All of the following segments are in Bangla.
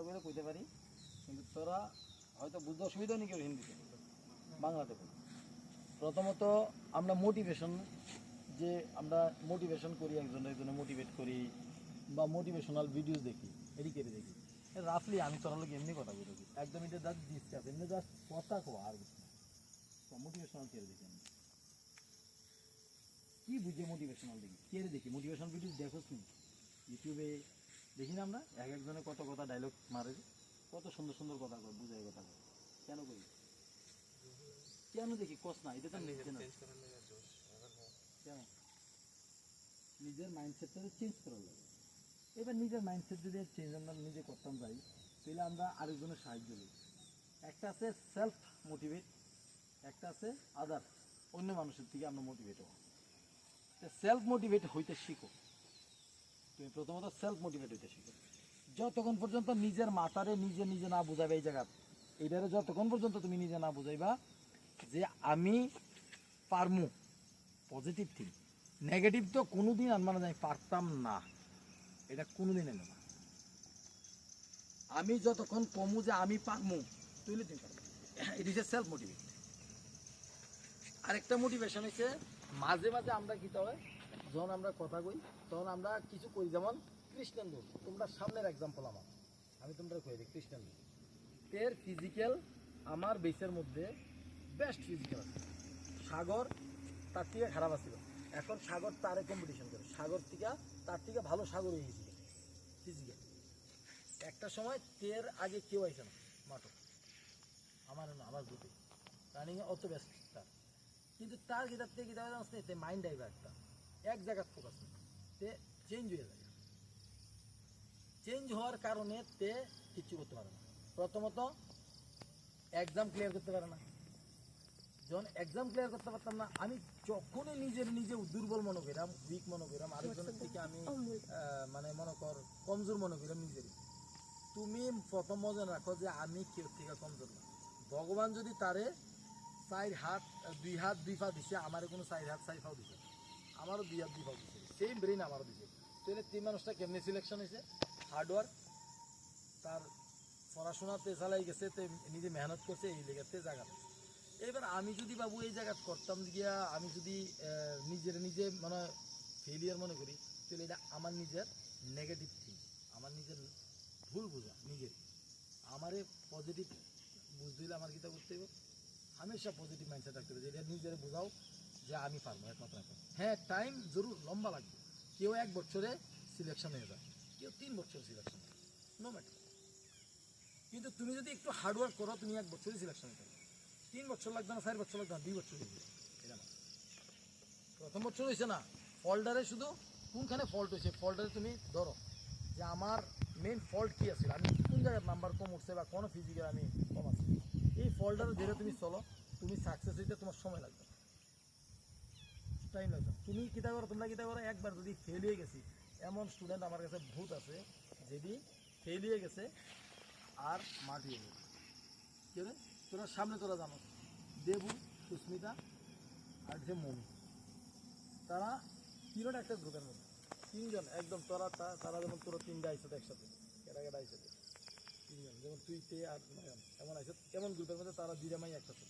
করে কইতে পারি, কিন্তু তোরা হয়তো বুঝতে অসুবিধা নেই কেউ হিন্দিতে, বাংলাতে বলি। প্রথমত আমরা মোটিভেশন, যে আমরা মোটিভেশন করি, একজনে মোটিভেট করি বা মোটিভেশনাল ভিডিওস দেখি, এটি কেটে দেখি। রাফলি আমি তোরা লোক এমনি কথা বলে থাকি, একদম এটা জাস্ট ডিসকাস, এমনি জাস্ট কথা কো আর কিছু না। মোটিভেশনাল কেড়ে দেখি আমি, কী বুঝে মোটিভেশনাল দেখি, কেড়ে দেখি মোটিভেশনাল ভিডিওস দেখোস নি? ইউটিউবে দেখি না আমরা এক একজনে কত কথা ডায়লগ মারে, কত সুন্দর সুন্দর কথা কয়, বুঝায় কথা কয়। কেন করি, কেন দেখি কস না? এটা তো কেন নিজের মাইন্ডসেটটা চেঞ্জ করার লাগে। এবার নিজের মাইন্ডসেট যদি চেঞ্জ আমরা নিজে করতাম যাই, তাহলে আমরা আরেকজনের সাহায্য করি। একটা আছে সেলফ মোটিভেট, একটা আছে আদার্স, অন্য মানুষের থেকে আমরা মোটিভেট হব। সেলফ মোটিভেট হইতে শিখো তুমি, প্রথমত সেলফ মোটিভেট হইতে শিখো। যতক্ষণ পর্যন্ত নিজের মাথারে নিজে নিজে না বুঝাবে, এই জায়গা এইটারে যতক্ষণ পর্যন্ত তুমি নিজে না বুঝাইবা যে আমি পারমু, পজিটিভ থিঙ্ক, নেগেটিভ তো কোনোদিন আনবা না, আমি পারতাম না, এটা কোনোদিন এনে না। আমি যতক্ষণ কমু যে আমি পারমু, তুইলে তুমি পারবো, it is a self motivate. আরেকটা মোটিভেশন হচ্ছে মাঝে মাঝে আমরা কী হয়, যখন আমরা কথা কই তখন আমরা কিছু করি, যেমন কৃষ্ণেন্দু, তোমরা সামনের এক্সাম্পল আমার, আমি তোমরা কই দিই কৃষ্ণেন্দু, এর ফিজিক্যাল আমার বেসের মধ্যে বেস্ট ফিজিক্যাল আছে। সাগর তার থেকে খারাপ আছিল, এখন সাগর তারে কম্পিটিশন করে, সাগর থেকে তার থেকে ভালো সাগর হয়ে গেছিল ফিজিক্যাল। একটা সময় তের আগে কেউ আইছে না মাঠক, আমার গ্রুপে রানিংয়ে অত ব্যস্ত তার, কিন্তু তার গিটার থেকে গিটার আসতে মাইন্ড ডাইভার্টটা এক জায়গায় ফোকাস নেই, তে চেঞ্জ হয়ে যায়। চেঞ্জ হওয়ার কারণে তে কিচ্ছু করতে পারে না। প্রথমত এক্সাম ক্লিয়ার করতে পারে না। যখন এক্সাম ক্লিয়ার করতে পারতাম না, আমি যখনই নিজে দুর্বল মনে করিলাম, উইক মনে করিলাম, আরেকজনের থেকে আমি মানে মনে কর কমজোর মনে করিলাম নিজেরই। তুমি প্রথম মজা রাখো যে আমি কেউ থেকে কমজোর না। ভগবান যদি তারে দুই হাত দুই পা দিছে, আমার কোনো 4 হাত 4 পাও দিছে, আমারও 2 হাত 2 পাও দিছে, সেম ব্রেন আমারও দিছে। তাহলে তিন মানুষটা কেমনি সিলেকশন হয়েছে? হার্ডওয়ার্ক, তার পড়াশোনাতে চালাই গেছে, তে নিজে মেহনত করছে, এই লেগাতে জায়গা। এবার আমি যদি বাবু এই জায়গা করতাম গিয়া, আমি যদি নিজে মানে ফেলিয়ার মনে করি, তাহলে এটা আমার নিজের নেগেটিভ থিং, আমার নিজের ভুল বোঝা নিজের। আমারে পজিটিভ বুঝতে হলে আমার কীটা করতে হবে, হামেশা পজিটিভ মাইন্ডসেট রাখতে হবে, যেটা নিজের বোঝাও যে আমি পারবো, একমাত্র এখন। হ্যাঁ, টাইম জরুর লম্বা লাগবে, কেউ 1 বছরে সিলেকশন হয়ে যায়, কেউ 3 বছর সিলেকশন হয়, নো ম্যাটার। কিন্তু তুমি যদি একটু হার্ডওয়ার্ক করো, তুমি 1 বছরই সিলেকশন হতে পারো। 3 বছর লাগবে না, 4 বছর লাগবে না, 2 বছর হয়ে যাবে। এটা না, প্রথম বছর হয়েছে না, ফল্ডারে শুধু কোনখানে ফল্ট হয়েছে, ফল্ডারে তুমি ধরো যে আমার মেন ফল্ট কী আছে, আমি কোন জায়গায় নাম্বার কম উঠছে বা কোনো ফিজিক্যাল আমি কম আছে, এই ফল্ডারে ধরে তুমি চলো, তুমি সাকসেস হইতে তোমার সময় লাগবে, টাইম লাগবে। তুমি কীটা করো, তোমরা কীটা করো, একবার যদি ফেল হয়ে গেছি, এমন স্টুডেন্ট আমার কাছে বহুত আছে, যদি ফেল হয়ে গেছে আর মাঠ হয়ে গেছে, কেন তোরা সামনে তোরা জানো, দেবু, সুস্মিতা আর যে মমি, তারা তিনটা একটা গ্রুপের মধ্যে, 3 জন একদম, তারা যেমন তোরা 3টা আইসে একসাথে, কেটা আইসে 3 জন, যেমন তুই তে আর নয়ন এমন আইসে, এমন গ্রুপের মধ্যে তারা 2টা মাই একসাথে,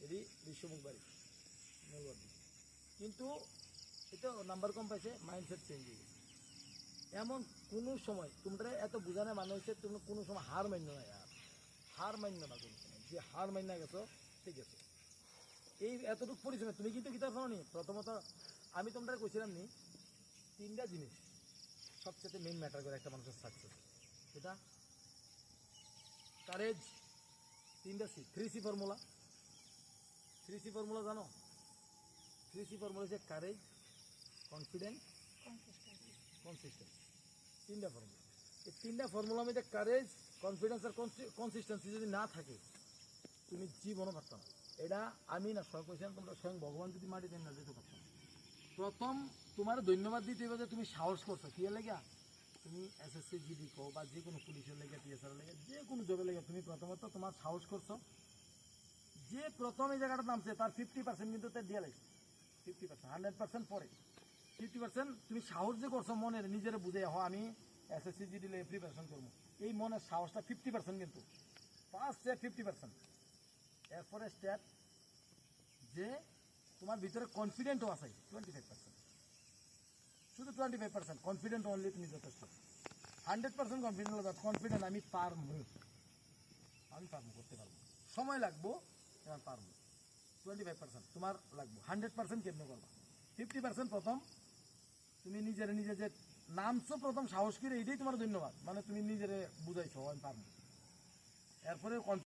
এটি বিশ্বমুখ বাড়ি মূলবাড়ি। কিন্তু এটা নাম্বার কম পাইছে, মাইন্ডসেট চেঞ্জ হয়ে গেছে। এমন কোনো সময় তোমরা এত বোঝানো মানে হচ্ছে, তুমি কোনো সময় হার মান্য না, হার মান্য না কোনো সময়, যে হার মান্য গেছো ঠিক আছে। এই এতটুকু পরিশ্রম তুমি কিন্তু কিতাব পাওনি। প্রথমত আমি তোমরা কইছিলাম নি, 3টা জিনিস সবচেয়ে মেইন ম্যাটার করে একটা মানুষের সাকসেস, এটা কারেজ, 3টা C, 3C formula. 3C formula জানো? 3C ফর্মুলা হচ্ছে কারেজ, কনফিডেন্স, কনসিস্টেন্সি, 3টা ফর্মুলা। এই 3টা ফর্মুলার মধ্যে কারেজ, কনফিডেন্স আর কনসিস্টেন্সি যদি না থাকে, তুমি জীবনও পারতো না। এটা আমি না স্বয়ং কইছিলাম, তোমরা স্বয়ং ভগবান যদি মাটি দেন না, যেতে পারতো না। প্রথম তোমার ধন্যবাদ দিতে হবে যে তুমি সাহস করছো, কি লেগে তুমি SSC জিডি কো বা যে কোনো পুলিশের লেগে, TSR লেগে, যে কোনো জবের লেগে, তুমি প্রথমত তোমার সাহস করছো। যে প্রথম এই জায়গাটা নামছে তার 50% কিন্তু তার দিয়ে লাগছে, 50%, 100% পরে 50% তুমি সাহস যে করছো মনের নিজের বুঝে, আমি SSC জিডি লেগে প্রিপারেশন করবো, এই মনের সাহসটা 50% কিন্তু ফার্স্ট স্টেপ 50%। এরপরে স্টেপ যে তোমার ভিতরে কনফিডেন্টও আছে 25%। শুধু 25% কনফিডেন্ট অনলি তুমি যথেষ্ট। 100% কনফিডেন্ট আমি পারবো, করতে পারবো, সময় লাগবো, এবার পারবো। 25% তোমার লাগবো, 100% কেমনে করবা। 50% প্রথম তুমি নিজে যে নামছো প্রথম সাহস করে, এইটাই তোমার ধন্যবাদ, মানে তুমি নিজেরে বুঝাইছো আমি পারবো। এরপরে